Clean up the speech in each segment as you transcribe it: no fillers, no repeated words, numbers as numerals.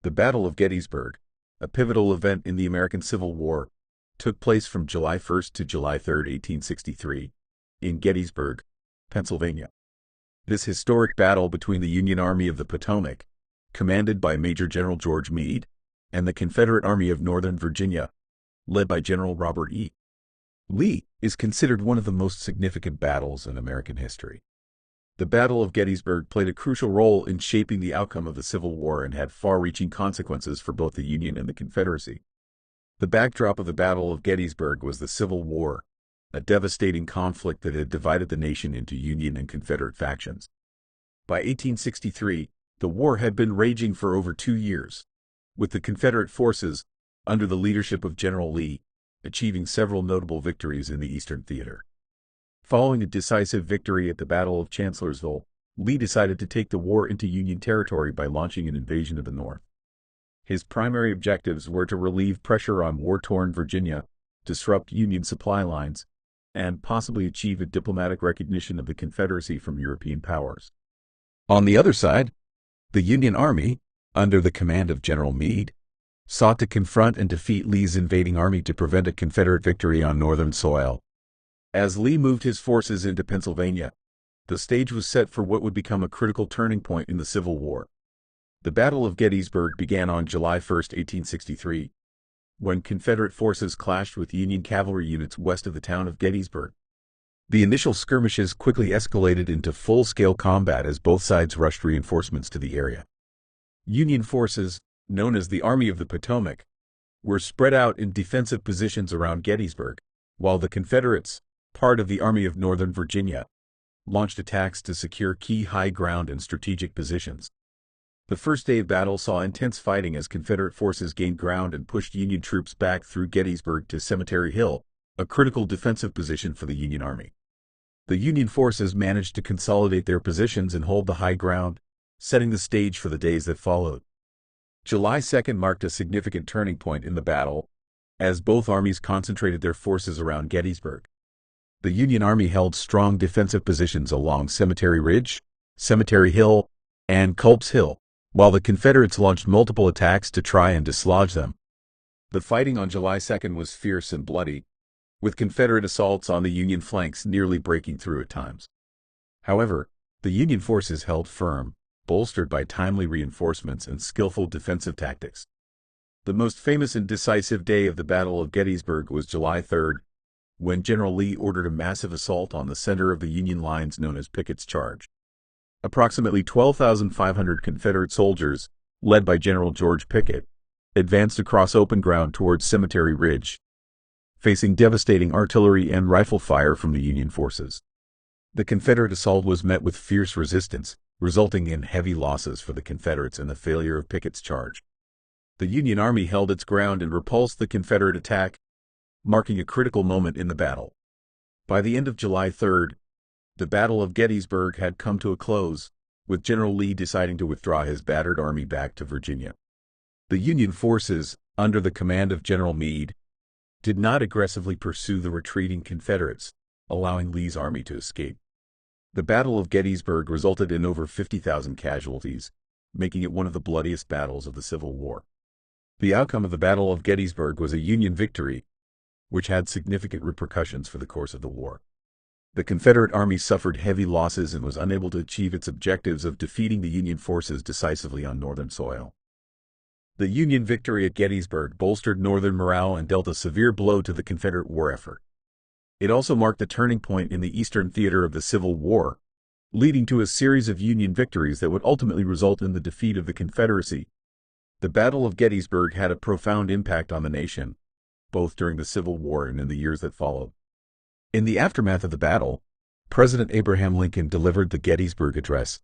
The Battle of Gettysburg, a pivotal event in the American Civil War, took place from July 1st to July 3rd, 1863, in Gettysburg, Pennsylvania. This historic battle between the Union Army of the Potomac, commanded by Major General George Meade, and the Confederate Army of Northern Virginia, led by General Robert E. Lee, is considered one of the most significant battles in American history. The Battle of Gettysburg played a crucial role in shaping the outcome of the Civil War and had far-reaching consequences for both the Union and the Confederacy. The backdrop of the Battle of Gettysburg was the Civil War, a devastating conflict that had divided the nation into Union and Confederate factions. By 1863, the war had been raging for over 2 years, with the Confederate forces, under the leadership of General Lee, achieving several notable victories in the Eastern Theater. Following a decisive victory at the Battle of Chancellorsville, Lee decided to take the war into Union territory by launching an invasion of the North. His primary objectives were to relieve pressure on war-torn Virginia, disrupt Union supply lines, and possibly achieve a diplomatic recognition of the Confederacy from European powers. On the other side, the Union Army, under the command of General Meade, sought to confront and defeat Lee's invading army to prevent a Confederate victory on Northern soil. As Lee moved his forces into Pennsylvania, the stage was set for what would become a critical turning point in the Civil War. The Battle of Gettysburg began on July 1, 1863, when Confederate forces clashed with Union cavalry units west of the town of Gettysburg. The initial skirmishes quickly escalated into full-scale combat as both sides rushed reinforcements to the area. Union forces, known as the Army of the Potomac, were spread out in defensive positions around Gettysburg, while the Confederates, part of the Army of Northern Virginia, launched attacks to secure key high ground and strategic positions. The first day of battle saw intense fighting as Confederate forces gained ground and pushed Union troops back through Gettysburg to Cemetery Hill, a critical defensive position for the Union Army. The Union forces managed to consolidate their positions and hold the high ground, setting the stage for the days that followed. July 2nd marked a significant turning point in the battle, as both armies concentrated their forces around Gettysburg. The Union Army held strong defensive positions along Cemetery Ridge, Cemetery Hill, and Culp's Hill, while the Confederates launched multiple attacks to try and dislodge them. The fighting on July 2nd was fierce and bloody, with Confederate assaults on the Union flanks nearly breaking through at times. However, the Union forces held firm, bolstered by timely reinforcements and skillful defensive tactics. The most famous and decisive day of the Battle of Gettysburg was July 3rd, when General Lee ordered a massive assault on the center of the Union lines known as Pickett's Charge. Approximately 12,500 Confederate soldiers, led by General George Pickett, advanced across open ground towards Cemetery Ridge, facing devastating artillery and rifle fire from the Union forces. The Confederate assault was met with fierce resistance, resulting in heavy losses for the Confederates and the failure of Pickett's charge. The Union Army held its ground and repulsed the Confederate attack, marking a critical moment in the battle. By the end of July 3rd, the Battle of Gettysburg had come to a close, with General Lee deciding to withdraw his battered army back to Virginia. The Union forces, under the command of General Meade, did not aggressively pursue the retreating Confederates, allowing Lee's army to escape. The Battle of Gettysburg resulted in over 50,000 casualties, making it one of the bloodiest battles of the Civil War. The outcome of the Battle of Gettysburg was a Union victory, which had significant repercussions for the course of the war. The Confederate Army suffered heavy losses and was unable to achieve its objectives of defeating the Union forces decisively on Northern soil. The Union victory at Gettysburg bolstered Northern morale and dealt a severe blow to the Confederate war effort. It also marked a turning point in the Eastern Theater of the Civil War, leading to a series of Union victories that would ultimately result in the defeat of the Confederacy. The Battle of Gettysburg had a profound impact on the nation, both during the Civil War and in the years that followed. In the aftermath of the battle, President Abraham Lincoln delivered the Gettysburg Address,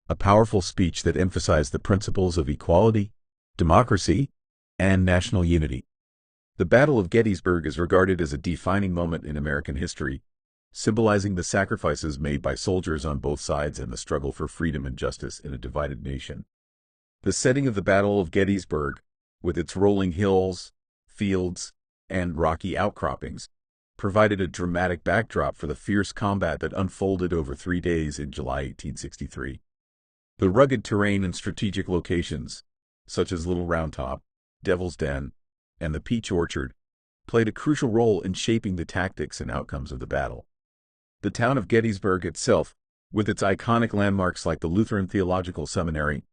a powerful speech that emphasized the principles of equality, democracy, and national unity. The Battle of Gettysburg is regarded as a defining moment in American history, symbolizing the sacrifices made by soldiers on both sides and the struggle for freedom and justice in a divided nation. The setting of the Battle of Gettysburg, with its rolling hills, fields, and rocky outcroppings, provided a dramatic backdrop for the fierce combat that unfolded over 3 days in July 1863. The rugged terrain and strategic locations, such as Little Round Top, Devil's Den, and the Peach Orchard, played a crucial role in shaping the tactics and outcomes of the battle. The town of Gettysburg itself, with its iconic landmarks like the Lutheran Theological Seminary,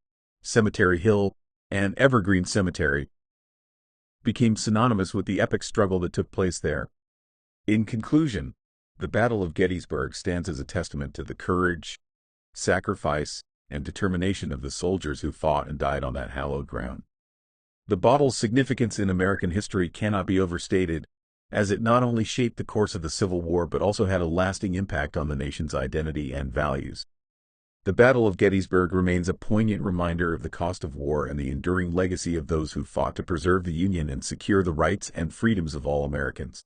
Cemetery Hill, and Evergreen Cemetery, became synonymous with the epic struggle that took place there. In conclusion, the Battle of Gettysburg stands as a testament to the courage, sacrifice, and determination of the soldiers who fought and died on that hallowed ground. The battle's significance in American history cannot be overstated, as it not only shaped the course of the Civil War but also had a lasting impact on the nation's identity and values. The Battle of Gettysburg remains a poignant reminder of the cost of war and the enduring legacy of those who fought to preserve the Union and secure the rights and freedoms of all Americans.